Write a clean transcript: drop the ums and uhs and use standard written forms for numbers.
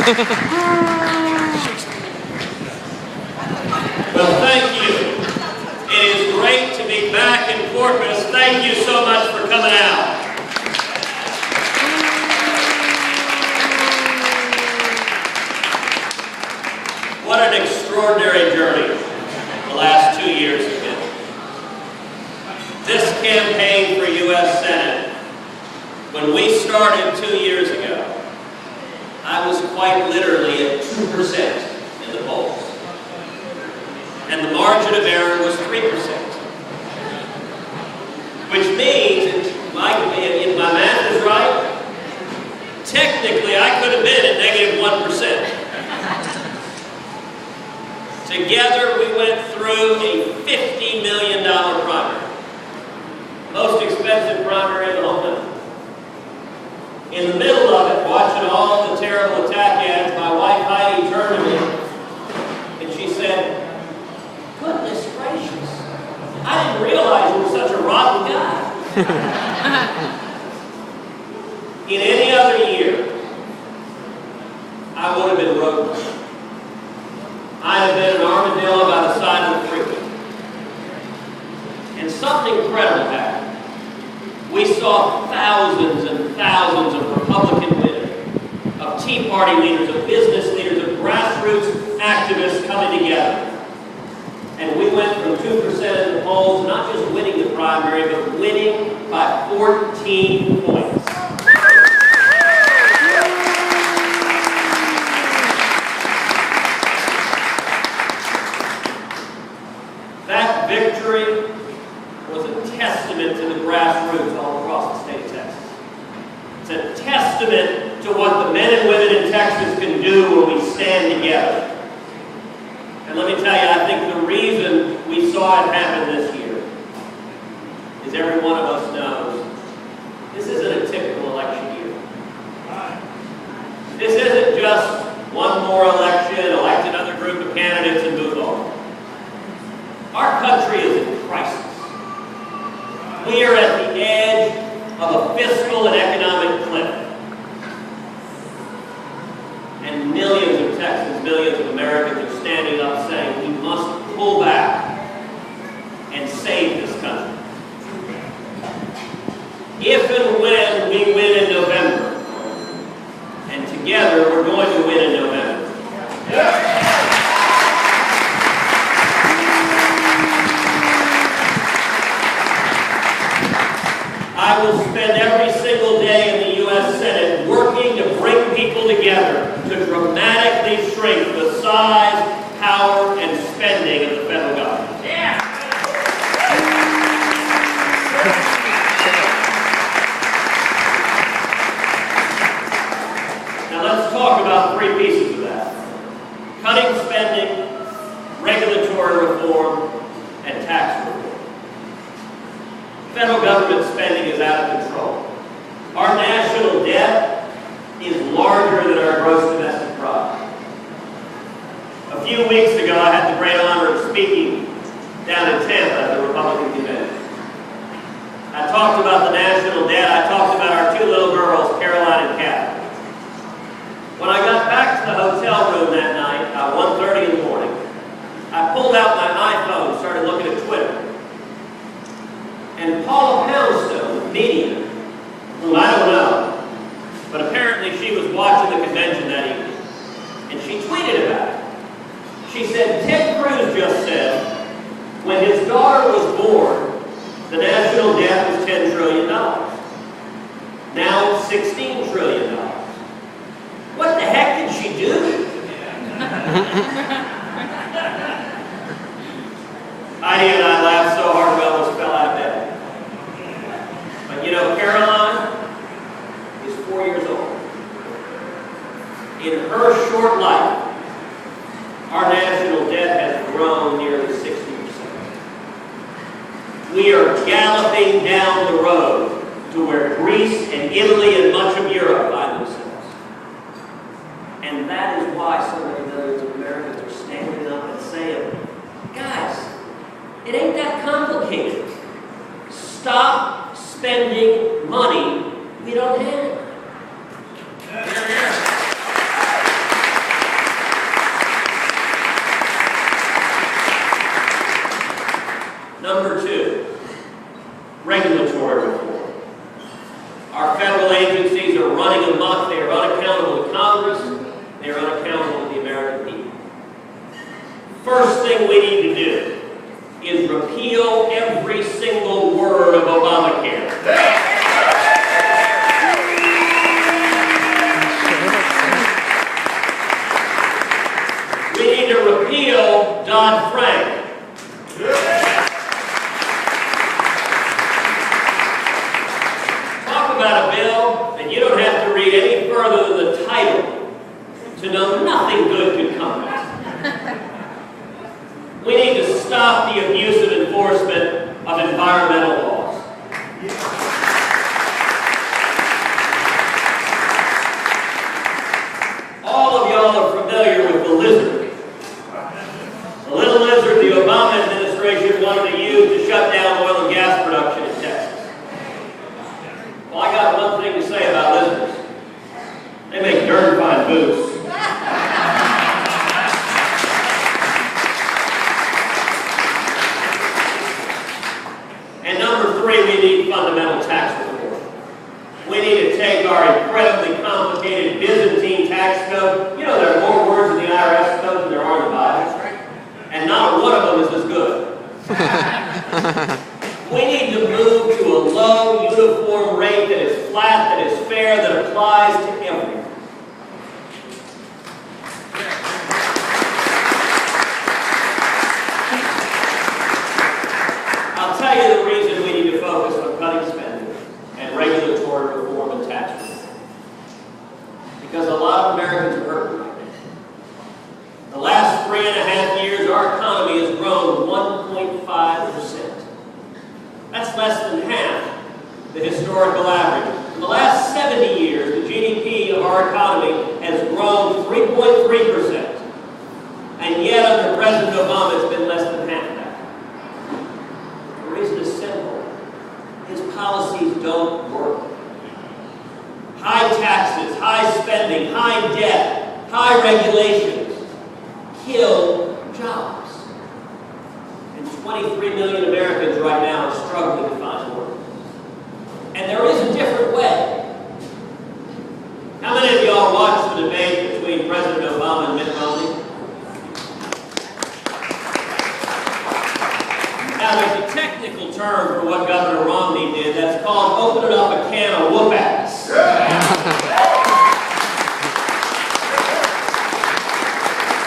Well, thank you. It is great to be back in Corpus. Thank you so much for coming out. What an extraordinary journey the last 2 years have been. This campaign for U.S. Senate, when we started 2 years ago, I was quite literally at 2% in the polls. And the margin of error was 3%. Which means, if my math is right, technically I could have been at negative 1%. Together we went through a $50 million primary. Most expensive primary in the whole country. In the middle of it, watching all the terrible attack ads, my wife Heidi turned to me and she said, "Goodness gracious, I didn't realize you were such a rotten guy." In any other year, I would have been road. I'd have been an armadillo by the side of the freeway. And something incredible happened. We saw thousands and thousands of Republican winners, of Tea Party leaders, of business leaders, of grassroots activists coming together. And we went from 2% in the polls, not just winning the primary, but winning by 14 points. That victory was a testament to the grassroots all across the state of Texas. It's a testament to what the men and women in Texas can do when we stand together. And let me tell you, I think the reason we saw it happen this year is every one of us knows this isn't a typical election year. This isn't just one more election, elect another group of candidates and move on. Our country is in crisis. We are at the edge of a fiscal and economic cliff. And millions of Texans, millions of Americans are standing up saying we must pull back and save this country. If and when we win in November, and together we're going to win in November. I will spend every single day in the U.S. Senate working to bring people together to dramatically shrink the size, power, and spending of the federal government. Yeah. Now let's talk about 3 pieces of that. Cutting spending, regulatory reform, and tax reform. Federal government spending is out of control. Our national debt is larger than our gross domestic product. A few weeks ago, I had the great honor of speaking down in Tampa at the Republican convention. I talked about the national debt. I talked about our 2 little girls, Caroline and Kathy. When I got back to the hotel room that night, at 1:30 in the morning, I pulled out my iPhone and started looking at Twitter. And Paula Poundstone, the media, who I don't know, but apparently she was watching the convention that evening, and she tweeted about it. She said, "Ted Cruz just said, when his daughter was born, the national debt was $10 trillion. Now it's $16 trillion. What the heck did she do?" Heidi and I laughed so hard we almost fell out of bed. But you know, Caroline is 4 years old. In her short life, our national debt has grown nearly 60%. We are galloping down the road to where Greece and Italy and much of Europe find themselves. And that is why so many millions of Americans are standing up and saying, "Guys, it ain't that complicated. Stop spending money we don't have." thing we need to do is repeal every single word of Obamacare. We need to repeal Dodd-Frank. Talk about a bill that you don't have to read any further than the title to know nothing good could come of it. We need to stop the abusive enforcement of environmental laws. All of y'all are familiar with the lizard. The little lizard the Obama administration wanted to use to shut down oil and gas production in Texas. Well, I got one thing to say about lizards. They make darn fine boots. And number three, we need fundamental tax reform. We need to take our incredibly complicated Byzantine tax code. You know, there are more words in the IRS code than there are in the Bible. And not one of them is as good. We need to move to a low, uniform rate that is flat, that is fair, that applies to everyone. I'll tell you the reason we need to focus on cutting spending and regulatory reform and tax reform. Because a lot of Americans are hurting right now. The last 3.5 years, our economy has grown 1.5%. That's less than half the historical average. In the last 70 years, the GDP of our economy has grown 3.3%. And yet, under President Obama, it's been less than half that. The reason is simple. His policies don't work. High taxes, high spending, high debt, high regulations kill jobs. And 23 million Americans right now are struggling to find work. And there is a different way. How many of y'all watched the debate between President Obama and Mitt Romney? Now, there's a technical term for what Governor Romney did that's called opening up a can of whoop-ass.